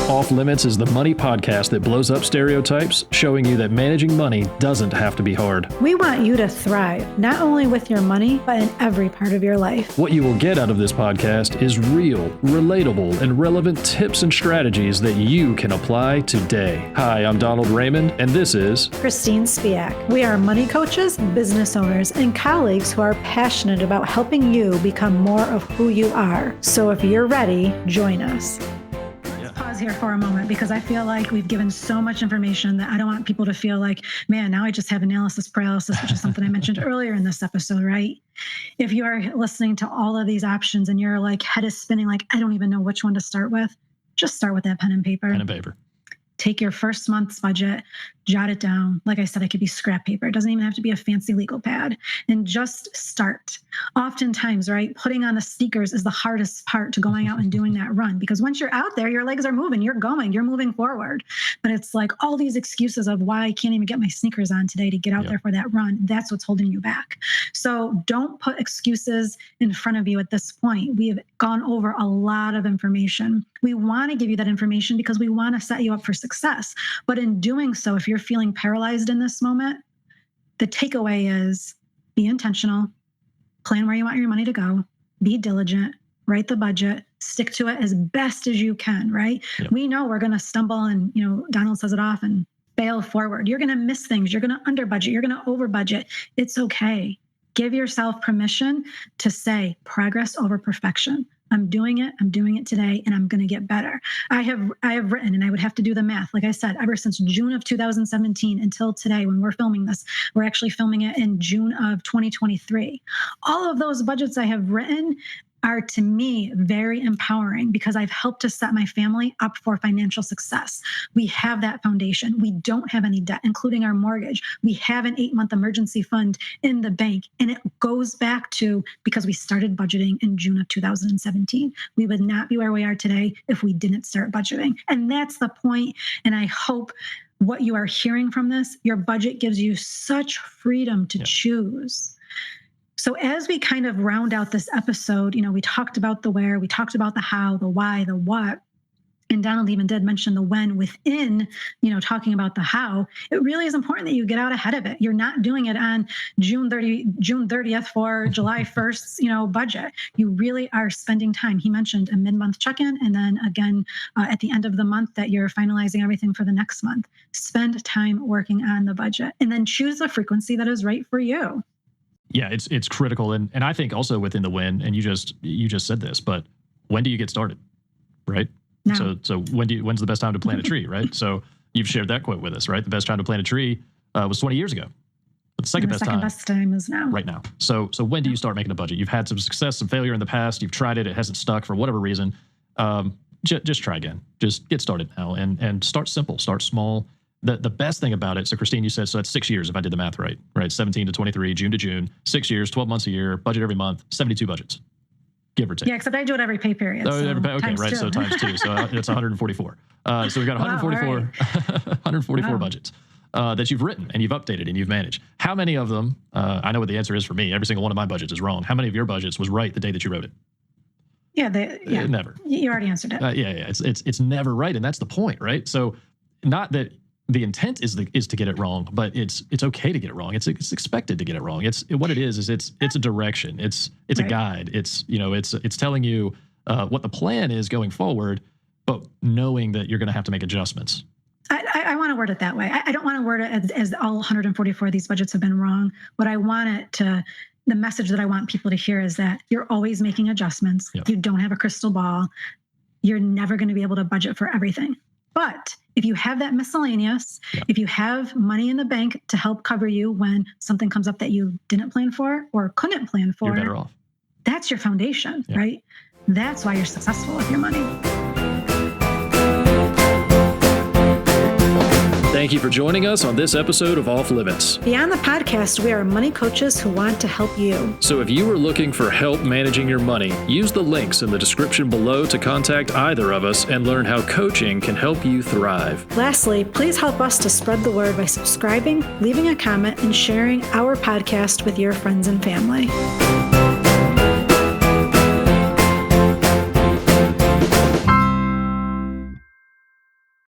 Off Limits is the money podcast that blows up stereotypes, showing you that managing money doesn't have to be hard. We want you to thrive, not only with your money, but in every part of your life. What you will get out of this podcast is real, relatable, and relevant tips and strategies that you can apply today. Hi, I'm Donald Raymond, and this is Christine Spiak. We are money coaches, business owners, and colleagues who are passionate about helping you become more of who you are. So if you're ready, join us. Pause here for a moment because I feel like we've given so much information that I don't want people to feel like, man, now I just have analysis paralysis, which is something I mentioned earlier in this episode, right? If you are listening to all of these options and your head is spinning, I don't even know which one to start with, just start with that pen and paper. Pen and paper. Take your first month's budget, jot it down. Like I said, it could be scrap paper. It doesn't even have to be a fancy legal pad. And just start. Oftentimes, right, putting on the sneakers is the hardest part to going out and doing that run. Because once you're out there, your legs are moving, you're going, you're moving forward. But it's like all these excuses of why I can't even get my sneakers on today to get out there for that run. That's what's holding you back. So don't put excuses in front of you at this point. We have gone over a lot of information. We want to give you that information because we want to set you up for success. But in doing so, if you're feeling paralyzed in this moment, the takeaway is be intentional, plan where you want your money to go, be diligent, write the budget, stick to it as best as you can, right? Yep. We know we're going to stumble and, Donald says it often, fail forward. You're going to miss things. You're going to under budget. You're going to over budget. It's okay. Give yourself permission to say progress over perfection. I'm doing it today, and I'm going to get better. I have written, and I would have to do the math. Like I said, ever since June of 2017 until today, when we're filming this, we're actually filming it in June of 2023. All of those budgets I have written are, to me, very empowering because I've helped to set my family up for financial success. We have that foundation. We don't have any debt, including our mortgage. We have an 8-month emergency fund in the bank. And it goes back to because we started budgeting in June of 2017. We would not be where we are today if we didn't start budgeting. And that's the point. And I hope what you are hearing from this, your budget gives you such freedom to choose. So as we kind of round out this episode, we talked about the where, we talked about the how, the why, the what, and Donald even did mention the when within, talking about the how. It really is important that you get out ahead of it. You're not doing it on June 30th for July 1st, budget. You really are spending time. He mentioned a mid-month check-in, and then again at the end of the month that you're finalizing everything for the next month. Spend time working on the budget, and then choose a frequency that is right for you. Yeah, it's critical. And I think also within the when, and you just said this, but when do you get started? Right? No. So when's the best time to plant a tree, right? So you've shared that quote with us, right? The best time to plant a tree was 20 years ago. But the second best time is now. Right now. So when do you start making a budget? You've had some success, some failure in the past. You've tried it. It hasn't stuck for whatever reason. Just try again. Just get started now and start simple, start small. The best thing about it, so Christine, you said, so that's 6 years if I did the math right? 17 to 23, June to June, 6 years, 12 months a year, budget every month, 72 budgets, give or take. Yeah, except I do it every pay period. Okay, right, so times 2, so it's 144. So we've got 144 budgets that you've written and you've updated and you've managed. How many of them, I know what the answer is for me, every single one of my budgets is wrong. How many of your budgets was right the day that you wrote it? Yeah, never. You already answered it. It's never right, and that's the point, right? So not that the intent is to get it wrong, but it's okay to get it wrong. It's expected to get it wrong. It's what it is it's a direction. It's right. A guide. It's telling you what the plan is going forward, but knowing that you're going to have to make adjustments. I want to word it that way. I don't want to word it as all 144 of these budgets have been wrong. What I want it to, the message that I want people to hear is that you're always making adjustments. Yep. You don't have a crystal ball. You're never going to be able to budget for everything. But if you have that miscellaneous, if you have money in the bank to help cover you when something comes up that you didn't plan for or couldn't plan for, you're better off. That's your foundation, right? That's why you're successful with your money. Thank you for joining us on this episode of Off Limits. Beyond the podcast, we are money coaches who want to help you. So if you are looking for help managing your money, use the links in the description below to contact either of us and learn how coaching can help you thrive. Lastly, please help us to spread the word by subscribing, leaving a comment, and sharing our podcast with your friends and family.